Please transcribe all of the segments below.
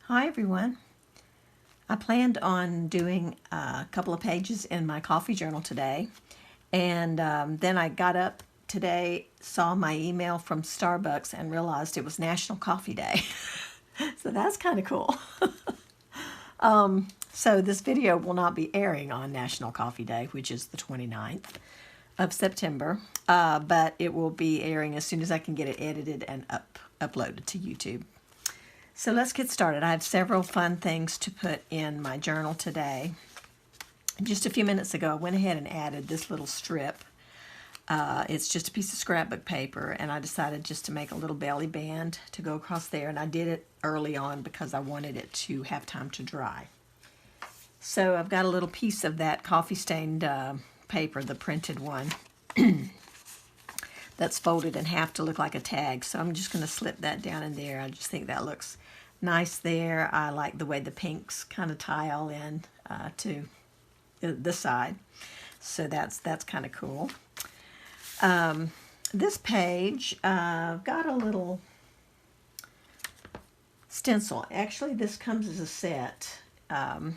Hi everyone. I planned on doing a couple of pages in my coffee journal today, and then I got up today, saw my email from Starbucks, and realized it was National Coffee Day. So that's kind of cool. So this video will not be airing on National Coffee Day, which is the 29th of September, but it will be airing as soon as I can get it edited and uploaded to YouTube. So let's get started. I have several fun things to put in my journal today. Just a few minutes ago, I went ahead and added this little strip. It's just a piece of scrapbook paper, and I decided just to make a little belly band to go across there, and I did it early on because I wanted it to have time to dry. So I've got a little piece of that coffee stained paper, the printed one, that's folded in half to look like a tag. So I'm just going to slip that down in there. I just think that looks nice there. I like the way the pinks kind of tie all in to the side. So that's kind of cool. This page, got a little stencil. Actually, this comes as a set. And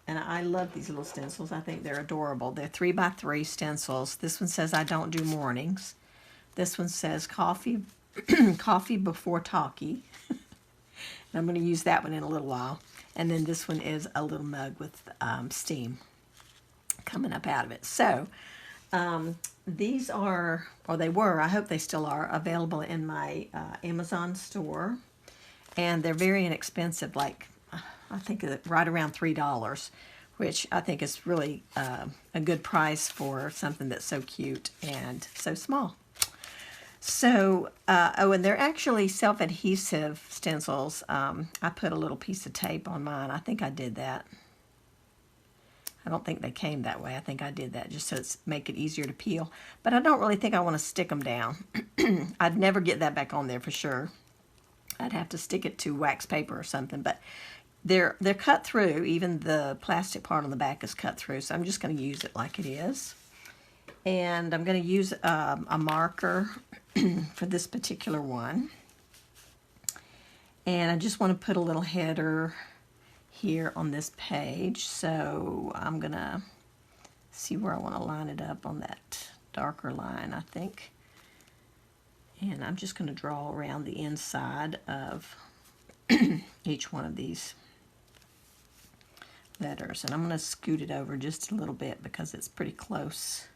I love these little stencils. I think they're adorable. They're 3x3 stencils. This one says, "I don't do mornings." This one says, "Coffee, coffee before talkie." And I'm going to use that one in a little while. And then this one is a little mug with steam coming up out of it. So these are, or they were, I hope they still are, available in my Amazon store. And they're very inexpensive, like I think right around $3, which I think is really a good price for something that's so cute and so small. So, oh, and they're actually self-adhesive stencils. I put a little piece of tape on mine. I think I did that. I don't think they came that way. I think I did that just so it's make it easier to peel. But I don't really think I want to stick them down. I'd never get that back on there for sure. I'd have to stick it to wax paper or something. But they're cut through. Even the plastic part on the back is cut through. So I'm just going to use it like it is. And I'm going to use a marker for this particular one. And I just want to put a little header here on this page. So I'm going to see where I want to line it up on that darker line, I think. And I'm just going to draw around the inside of each one of these letters. And I'm going to scoot it over just a little bit because it's pretty close.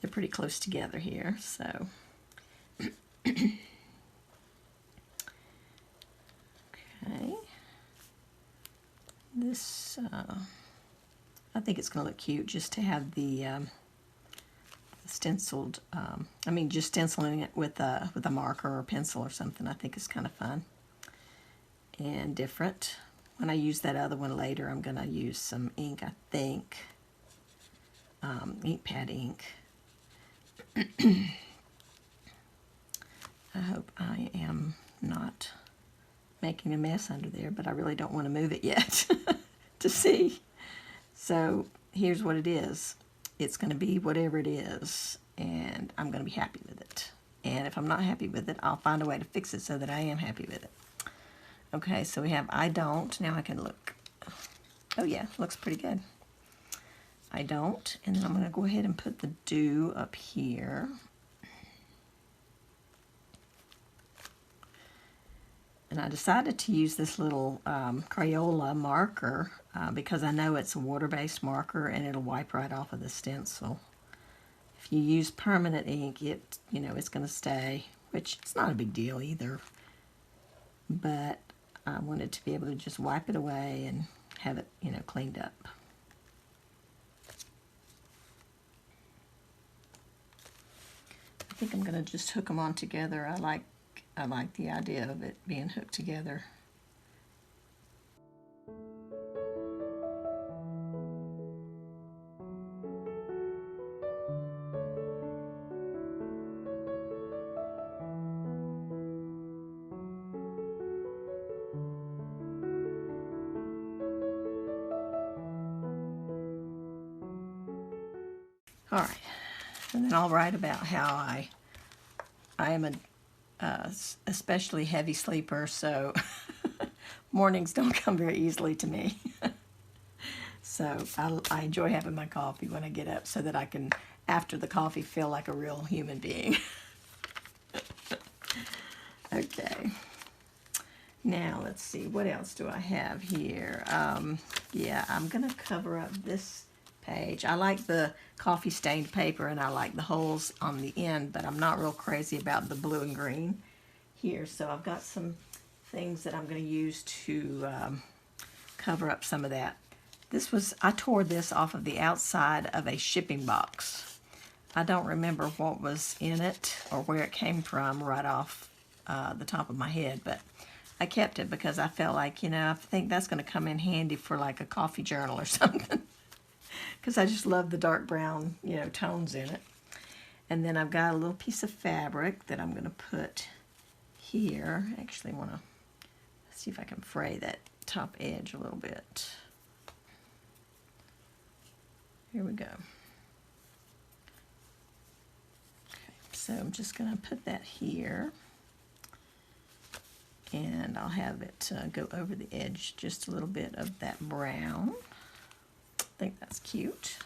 They're pretty close together here, so. Okay. This, I think it's going to look cute just to have the stenciled, just stenciling it with a marker or pencil or something. I think it's kind of fun and different. When I use that other one later, I'm going to use some ink, I think, ink pad ink. I hope I am not making a mess under there, but I really don't want to move it yet to see. So here's what it is. It's going to be whatever it is, and I'm going to be happy with it. And if I'm not happy with it, I'll find a way to fix it so that I am happy with it. Okay, so we have "I don't." Now I can look. Oh yeah, looks pretty good. "I don't," and then I'm going to go ahead and put the "do" up here. And I decided to use this little Crayola marker because I know it's a water-based marker and it'll wipe right off of the stencil. If you use permanent ink, it's going to stay, which it's not a big deal either. But I wanted to be able to just wipe it away and have it, cleaned up. I think I'm going to just hook them on together. I like the idea of it being hooked together. All right, and then I'll write about how I am a especially heavy sleeper, so mornings don't come very easily to me. So I enjoy having my coffee when I get up so that I can, after the coffee, feel like a real human being. Okay. Now, let's see, what else do I have here? Yeah, I'm going to cover up this page. I like the coffee stained paper and I like the holes on the end, but I'm not real crazy about the blue and green here. So I've got some things that I'm going to use to cover up some of that. I tore this off of the outside of a shipping box. I don't remember what was in it or where it came from right off the top of my head, but I kept it because I felt like, you know, I think that's going to come in handy for like a coffee journal or something. Because I just love the dark brown, you know, tones in it. And then I've got a little piece of fabric that I'm going to put here. I actually want to see if I can fray that top edge a little bit. Here we go. Okay, so I'm just going to put that here. And I'll have it go over the edge just a little bit of that brown. I think that's cute.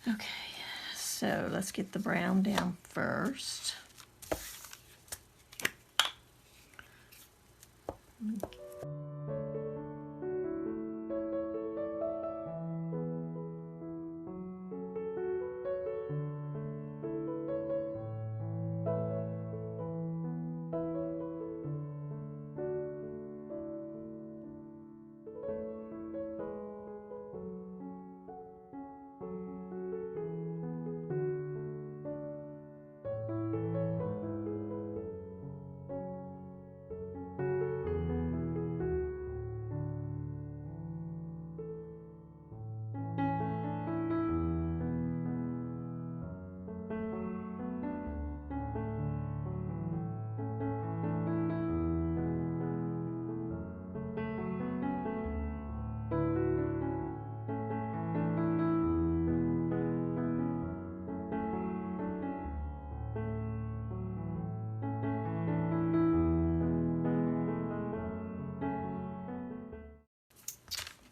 Okay, so let's get the brown down first.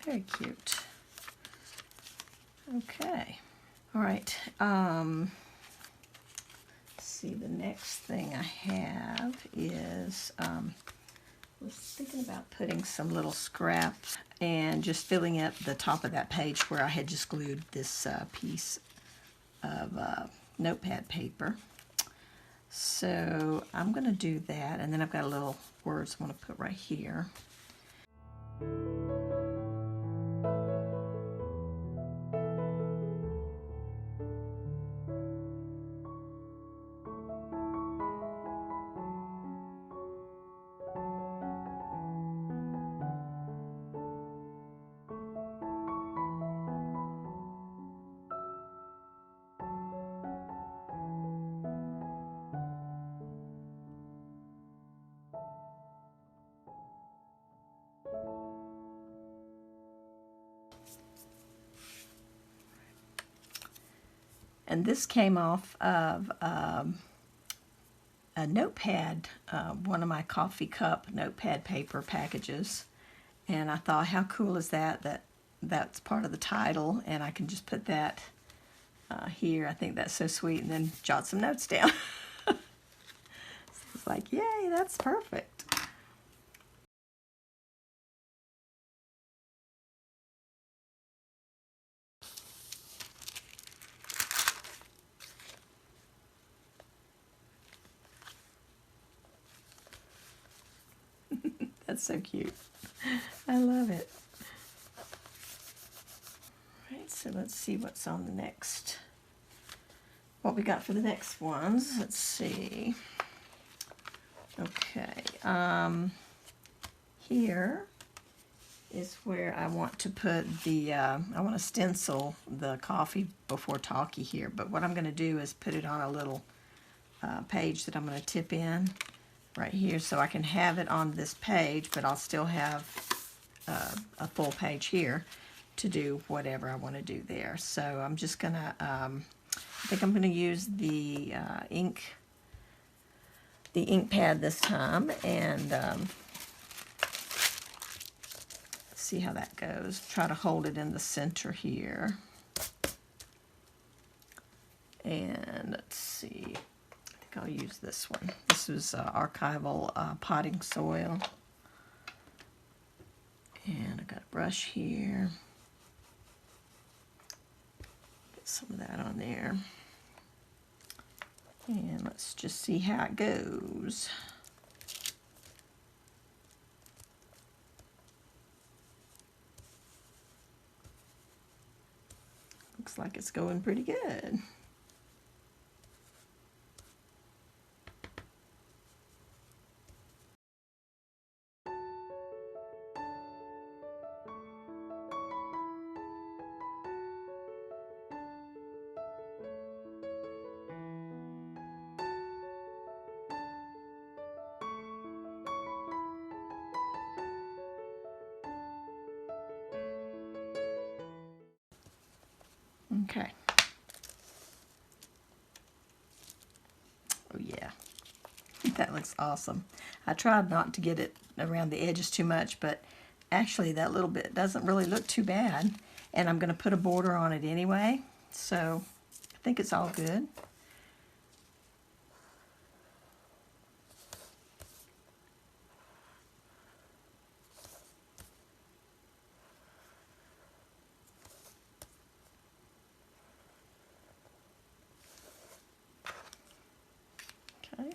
Very cute. Okay. All right. Let's see, the next thing I have is, I was thinking about putting some little scraps and just filling up the top of that page where I had just glued this piece of notepad paper. So I'm going to do that, and then I've got a little words I want to put right here. And this came off of a notepad, one of my coffee cup notepad paper packages. And I thought, how cool is that that's part of the title, and I can just put that here. I think that's so sweet, and then jot some notes down. So it's like, yay, that's perfect. That's so cute. I love it. All right, so let's see what's on the next. What we got for the next ones. Let's see. Okay. Here is where I want to put the, I want to stencil the coffee before talkie here, but what I'm going to do is put it on a little page that I'm going to tip in right here so I can have it on this page, but I'll still have a full page here to do whatever I want to do there. So I'm just going to, I think I'm going to use the ink the ink pad this time, and see how that goes. Try to hold it in the center here. And let's see, I think I'll use this one. This is Archival potting soil. And I got a brush here. Get some of that on there. And let's just see how it goes. Looks like it's going pretty good. Okay. Oh yeah, that looks awesome. I tried not to get it around the edges too much, but actually that little bit doesn't really look too bad. And I'm going to put a border on it anyway, so I think it's all good. Okay.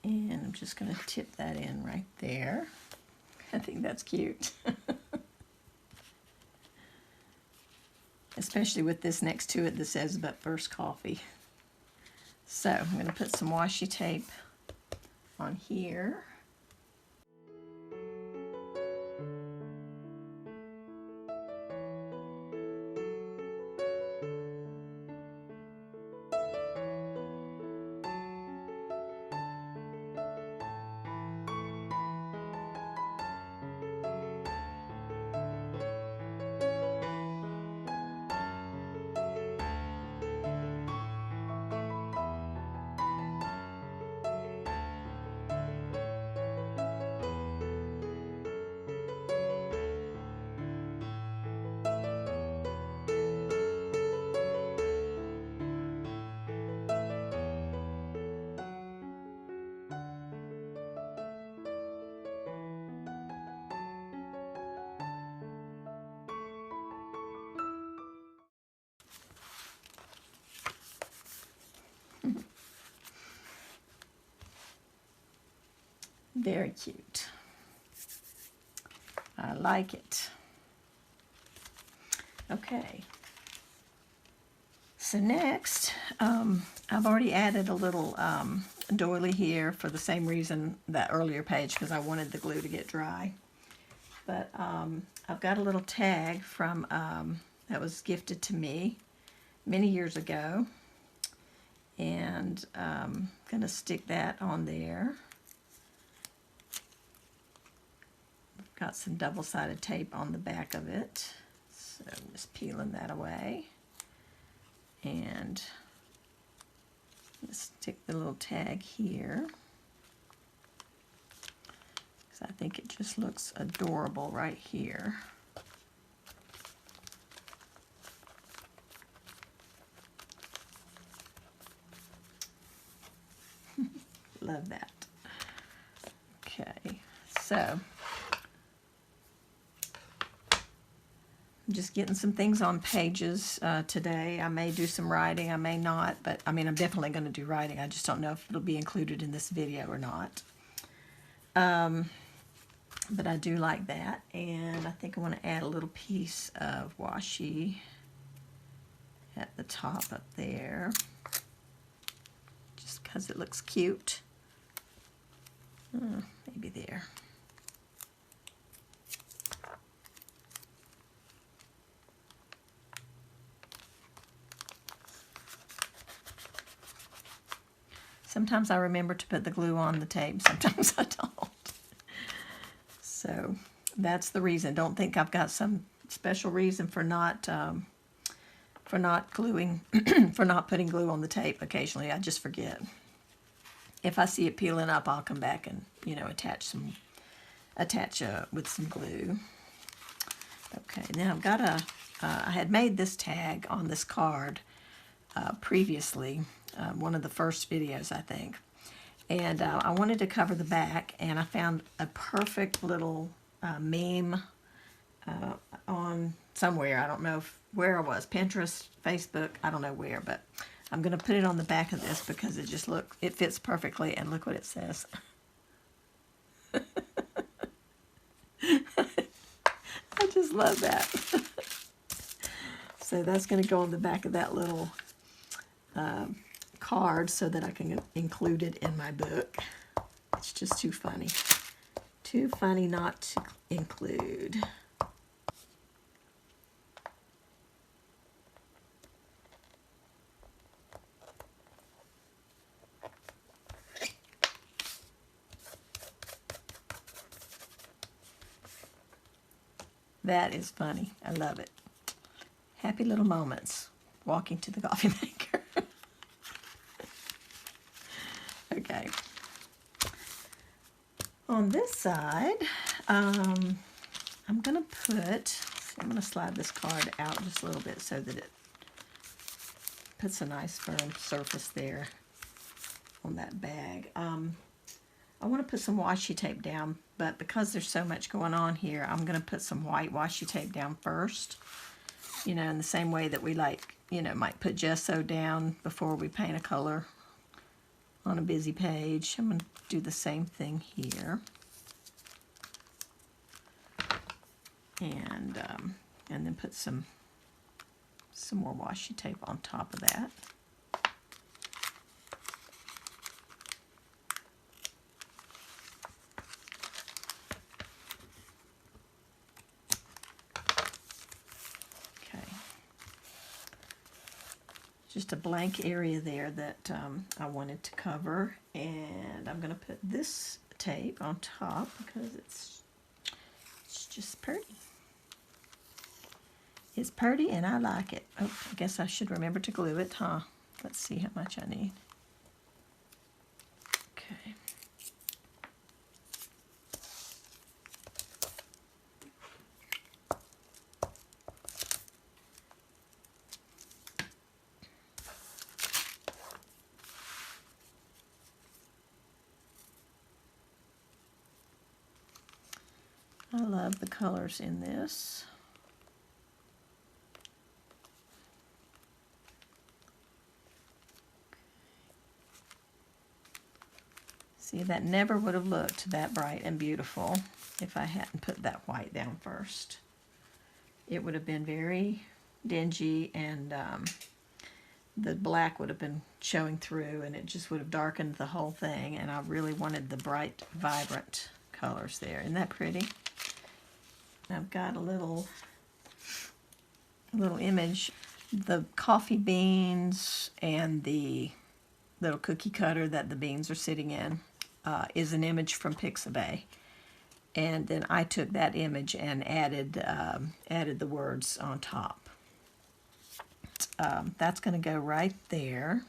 And I'm just going to tip that in right there. I think that's cute. Especially with this next to it that says, "But first coffee." So I'm going to put some washi tape on here. Very cute. I like it. Okay. So next, I've already added a little doily here for the same reason that earlier page, because I wanted the glue to get dry. But I've got a little tag from that was gifted to me many years ago, and I'm going to stick that on there. Got some double-sided tape on the back of it, so I'm just peeling that away. And just stick the little tag here, because I think it just looks adorable right here. Love that. Okay, so I'm just getting some things on pages today. I may do some writing, I may not, but I mean, I'm definitely going to do writing. I just don't know if it'll be included in this video or not. But I do like that, and I think I want to add a little piece of washi at the top up there, just because it looks cute. Maybe there. Sometimes I remember to put the glue on the tape, sometimes I don't. So that's the reason. Don't think I've got some special reason for not for not gluing, for not putting glue on the tape occasionally. I just forget. If I see it peeling up, I'll come back and, you know, attach with some glue. Okay, now I've got I had made this tag on this card previously, one of the first videos, I think. And I wanted to cover the back, and I found a perfect little meme on somewhere. I don't know where I was, Pinterest, Facebook, I don't know where, but I'm going to put it on the back of this because it fits perfectly, and look what it says. I just love that. So that's going to go on the back of that little card so that I can include it in my book. It's just too funny. Too funny not to include. That is funny. I love it. Happy little moments walking to the coffee maker. Okay. On this side, I'm going to slide this card out just a little bit so that it puts a nice firm surface there on that bag. I want to put some washi tape down, but because there's so much going on here, I'm going to put some white washi tape down first. You know, in the same way that we might put gesso down before we paint a color on a busy page. I'm going to do the same thing here. And then put some more washi tape on top of that. Just a blank area there that I wanted to cover, and I'm going to put this tape on top because it's just pretty. It's pretty and I like it. Oh, I guess I should remember to glue it, huh? Let's see how much I need. Okay. I love the colors in this. See, that never would have looked that bright and beautiful if I hadn't put that white down first. It would have been very dingy, and the black would have been showing through, and it just would have darkened the whole thing, and I really wanted the bright, vibrant colors there. Isn't that pretty? I've got a little image. The coffee beans and the little cookie cutter that the beans are sitting in is an image from Pixabay. And then I took that image and added the words on top. That's going to go right there.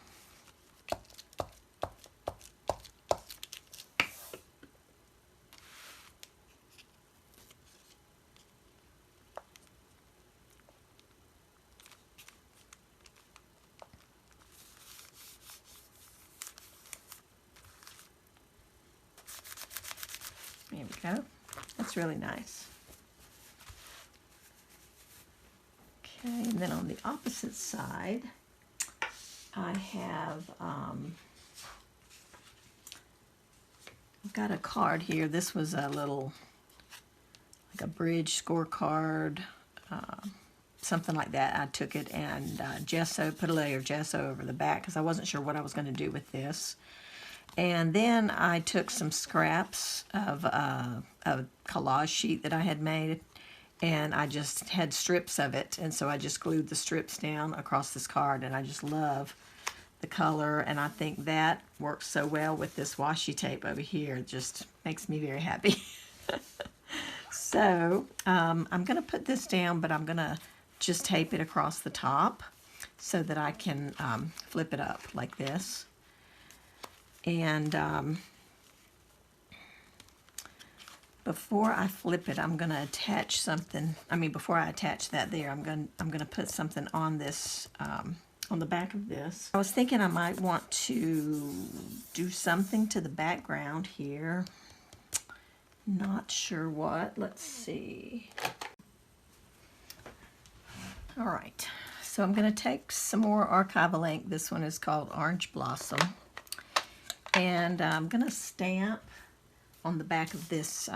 There we go. That's really nice. Okay, and then on the opposite side, I have I've got a card here. This was a little, like a bridge scorecard, something like that. I took it and put a layer of gesso over the back because I wasn't sure what I was going to do with this. And then I took some scraps of a collage sheet that I had made, and I just had strips of it, and so I just glued the strips down across this card, and I just love the color, and I think that works so well with this washi tape over here. It just makes me very happy. So I'm going to put this down, but I'm going to just tape it across the top. so that I can flip it up like this. And before I flip it, I'm going to attach something. I mean, before I attach that there, I'm going to put something on this, on the back of this. I was thinking I might want to do something to the background here. Not sure what. Let's see. All right. So I'm going to take some more Archival ink. This one is called Orange Blossom. And I'm going to stamp on the back of this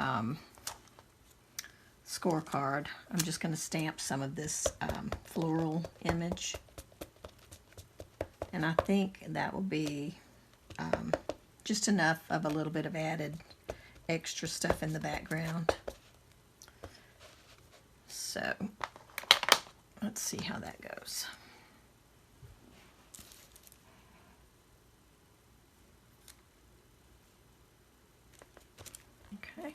scorecard. I'm just going to stamp some of this floral image. And I think that will be just enough of a little bit of added extra stuff in the background. So let's see how that goes. Okay.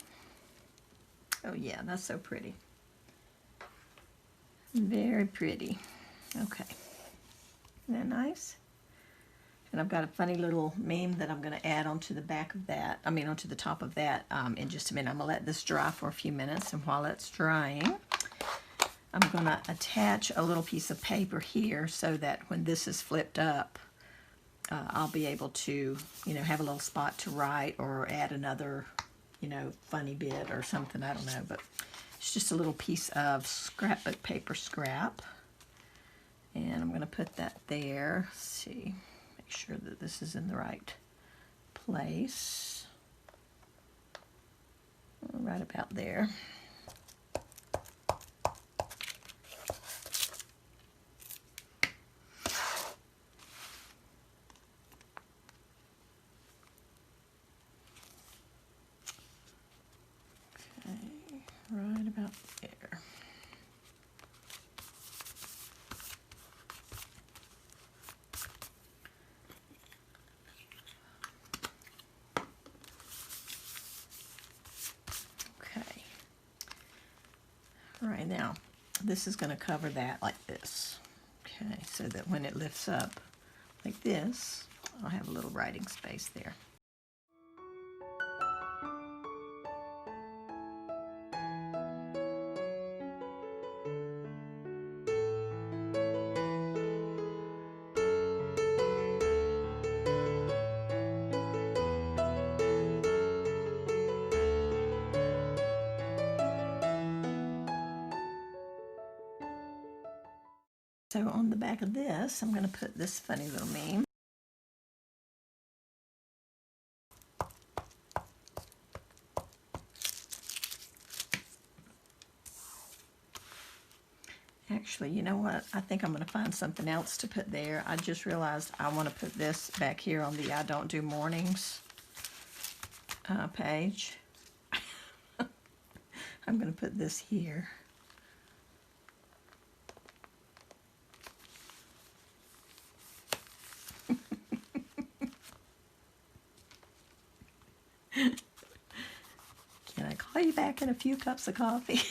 Oh yeah, that's so pretty. Very pretty. Okay. Isn't that nice? And I've got a funny little meme that I'm going to add onto the back of that, onto the top of that in just a minute. I'm going to let this dry for a few minutes, and while it's drying, I'm going to attach a little piece of paper here so that when this is flipped up, I'll be able to, have a little spot to write or add another, funny bit or something. I don't know, but it's just a little piece of scrapbook paper scrap. And I'm going to put that there. Let's see, make sure that this is in the right place. Right about there. Right about there. Okay. All right, now this is going to cover that like this. Okay, so that when it lifts up like this, I'll have a little writing space there. So on the back of this, I'm going to put this funny little meme. Actually, you know what? I think I'm going to find something else to put there. I just realized I want to put this back here on the I Don't Do Mornings page. I'm going to put this here. Can I call you back in a few cups of coffee?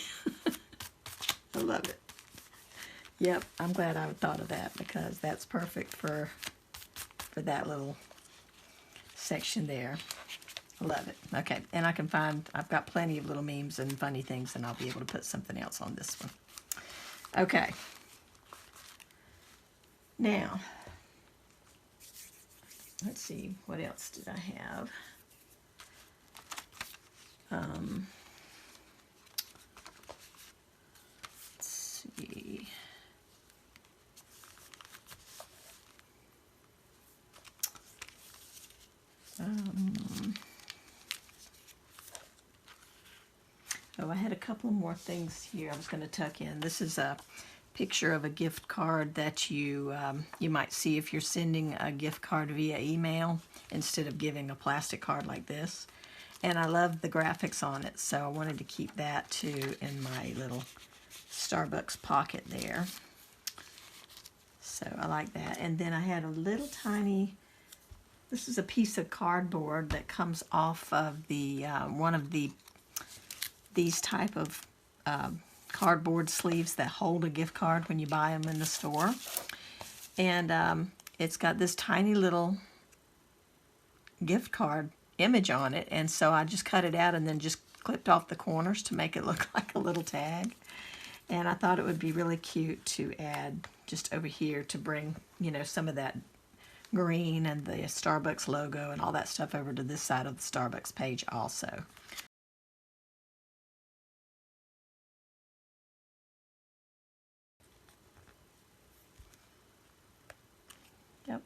I love it. Yep, I'm glad I thought of that because that's perfect for that little section there. I love it. Okay, and I've got plenty of little memes and funny things, and I'll be able to put something else on this one. Okay. Now, let's see, what else did I have? Let's see. Oh, I had a couple more things here I was going to tuck in. This is a picture of a gift card that you might see if you're sending a gift card via email instead of giving a plastic card like this. And I love the graphics on it, so I wanted to keep that too in my little Starbucks pocket there. So I like that. And then I had a little tiny, this is a piece of cardboard that comes off of the one of these type of cardboard sleeves that hold a gift card when you buy them in the store. And it's got this tiny little gift card image on it, and so I just cut it out and then just clipped off the corners to make it look like a little tag. And I thought it would be really cute to add just over here to bring, you know, some of that green and the Starbucks logo and all that stuff over to this side of the Starbucks page also. Yep,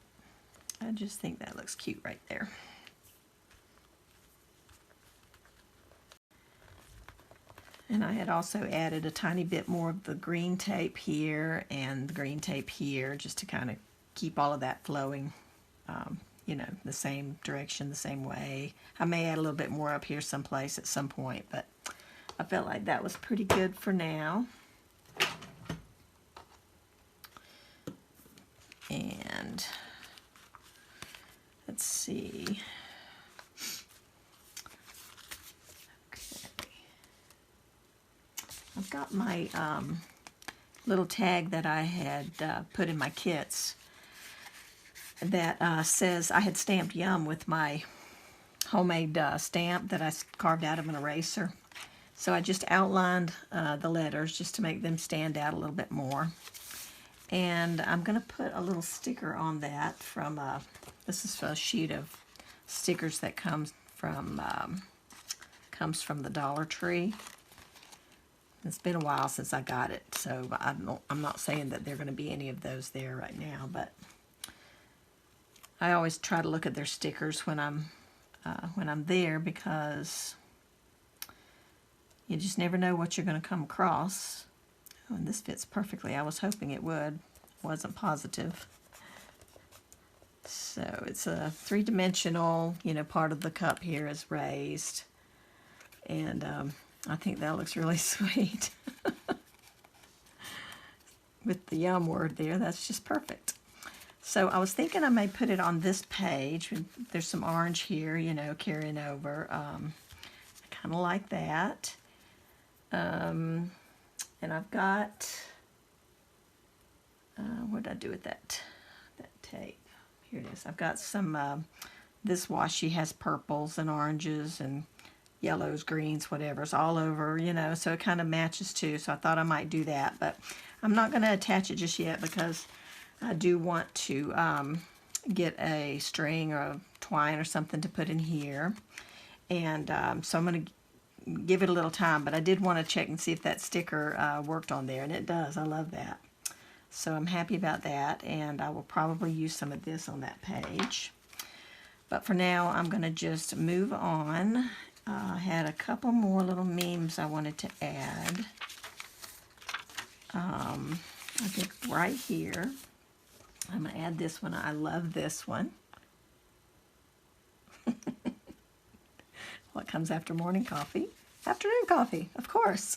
I just think that looks cute right there. And I had also added a tiny bit more of the green tape here and the green tape here, just to kind of keep all of that flowing, you know, the same direction, the same way. I may add a little bit more up here someplace at some point, but I felt like that was pretty good for now. And let's see. I've got my little tag that I had put in my kits that says I had stamped Yum with my homemade stamp that I carved out of an eraser. So I just outlined the letters just to make them stand out a little bit more. And I'm going to put a little sticker on that from, this is a sheet of stickers that comes from the Dollar Tree. It's been a while since I got it, so I'm not saying that there are going to be any of those there right now, but I always try to look at their stickers when I'm there, because you just never know what you're going to come across. Oh, and this fits perfectly. I was hoping it would. Wasn't positive. So it's a three-dimensional, you know, part of the cup here is raised, and I think that looks really sweet. With the Yum word there, that's just perfect. So I was thinking I may put it on this page. There's some orange here, you know, carrying over. I kind of like that. And I've got, what did I do with that tape? Here it is. I've got some, this washi has purples and oranges and yellows, greens, whatever's all over, you know, so it kind of matches too. So I thought I might do that, but I'm not going to attach it just yet because I do want to get a string or a twine or something to put in here. And so I'm going to give it a little time, but I did want to check and see if that sticker worked on there, and it does. I love that. So I'm happy about that, and I will probably use some of this on that page. But for now, I'm going to just move on. I had a couple more little memes I wanted to add. I think right here, I'm going to add this one. I love this one. What comes after morning coffee? Afternoon coffee, of course.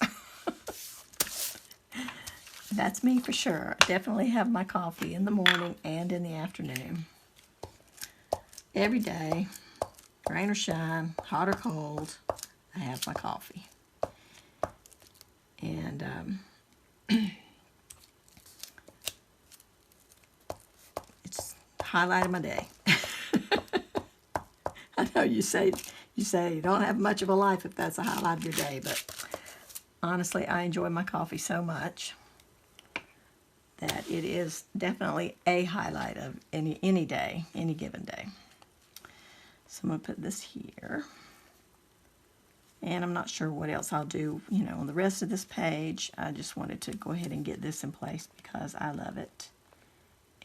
That's me for sure. I definitely have my coffee in the morning and in the afternoon. Every day. Rain or shine, hot or cold, I have my coffee. And it's the highlight of my day. I know you say you don't have much of a life if that's the highlight of your day, but honestly, I enjoy my coffee so much that it is definitely a highlight of any day, any given day. So I'm going to put this here. And I'm not sure what else I'll do, you know, on the rest of this page. I just wanted to go ahead and get this in place because I love it.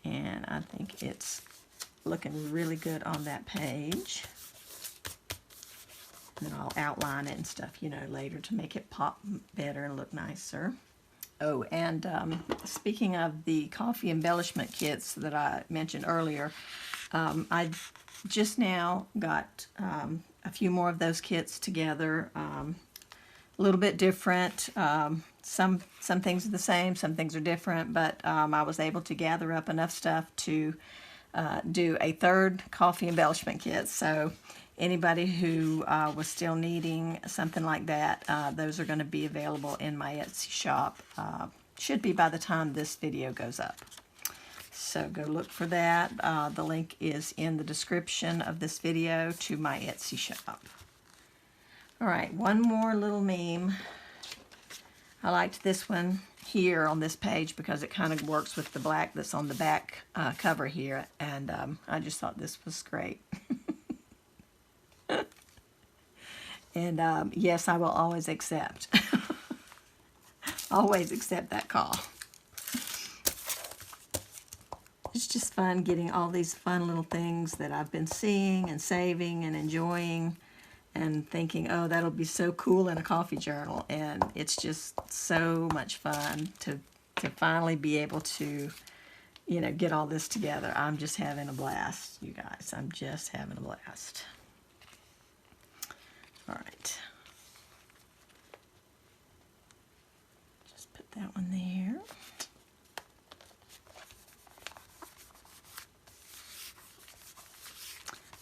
And I think it's looking really good on that page. And then I'll outline it and stuff, you know, later to make it pop better and look nicer. Oh, and speaking of the coffee embellishment kits that I mentioned earlier, I just now got a few more of those kits together, a little bit different. Some things are the same, some things are different, but I was able to gather up enough stuff to do a third coffee embellishment kit. So anybody who was still needing something like that, those are going to be available in my Etsy shop. Should be by the time this video goes up. So go look for that. The link is in the description of this video to my Etsy shop. All right, one more little meme. I liked this one here on this page because it kind of works with the black that's on the back cover here, and I just thought this was great. And yes, I will always accept. Always accept that call. It's just fun getting all these fun little things that I've been seeing and saving and enjoying and thinking, oh, that'll be so cool in a coffee journal. And it's just so much fun to finally be able to, you know, get all this together. I'm just having a blast, you guys. I'm just having a blast. All right. Just put that one there.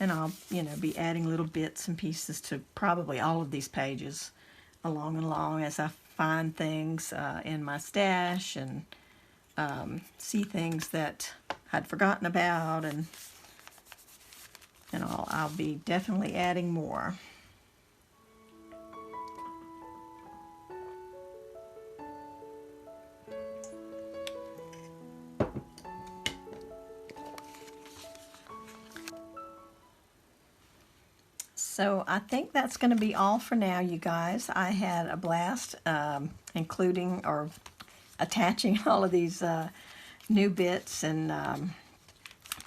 And I'll, you know, be adding little bits and pieces to probably all of these pages along and along as I find things in my stash and see things that I'd forgotten about, and I'll be definitely adding more. So I think that's going to be all for now, you guys. I had a blast including or attaching all of these new bits and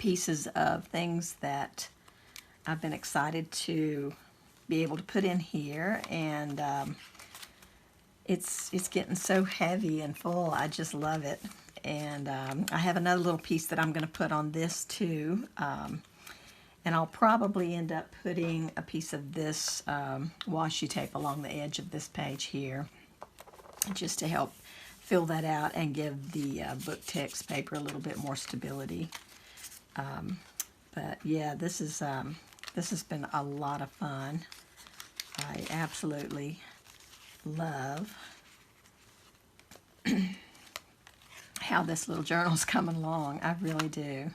pieces of things that I've been excited to be able to put in here. And it's getting so heavy and full. I just love it. And I have another little piece that I'm going to put on this too. And I'll probably end up putting a piece of this washi tape along the edge of this page here, just to help fill that out and give the book text paper a little bit more stability. But yeah, this has been a lot of fun. I absolutely love how this little journal's coming along. I really do.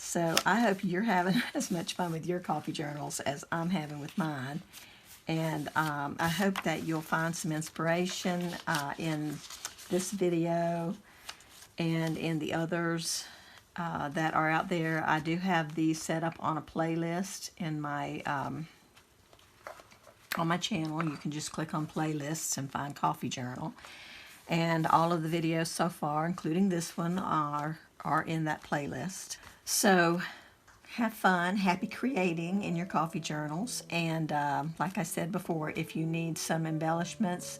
So I hope you're having as much fun with your coffee journals as I'm having with mine. And I hope that you'll find some inspiration in this video and in the others that are out there. I do have these set up on a playlist in my on my channel. You can just click on playlists and find coffee journal. And all of the videos so far, including this one, are in that playlist. So have fun, happy creating in your coffee journals. And like I said before, if you need some embellishments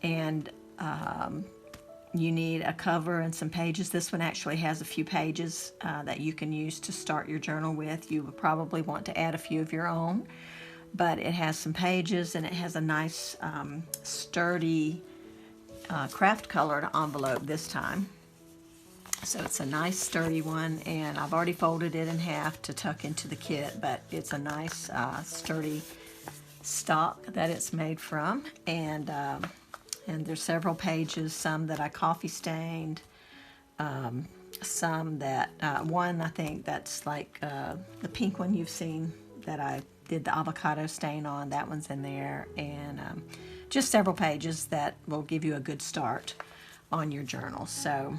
and you need a cover and some pages, this one actually has a few pages that you can use to start your journal with. You would probably want to add a few of your own, but it has some pages and it has a nice sturdy craft colored envelope this time. So it's a nice sturdy one, and I've already folded it in half to tuck into the kit, but it's a nice sturdy stock that it's made from. And there's several pages, some that I coffee stained, some that, one I think that's like the pink one you've seen that I did the avocado stain on, that one's in there, and just several pages that will give you a good start on your journal. So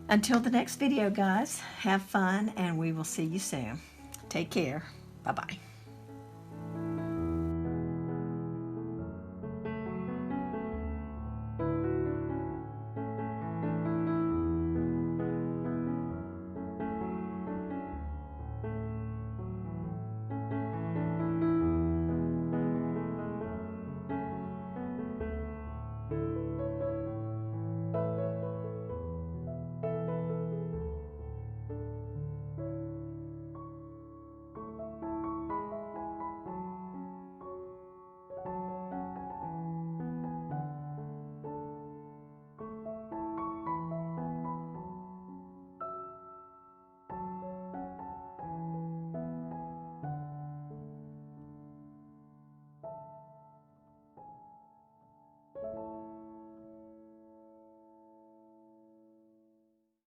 until the next video, guys, have fun, and we will see you soon. Take care. Bye-bye.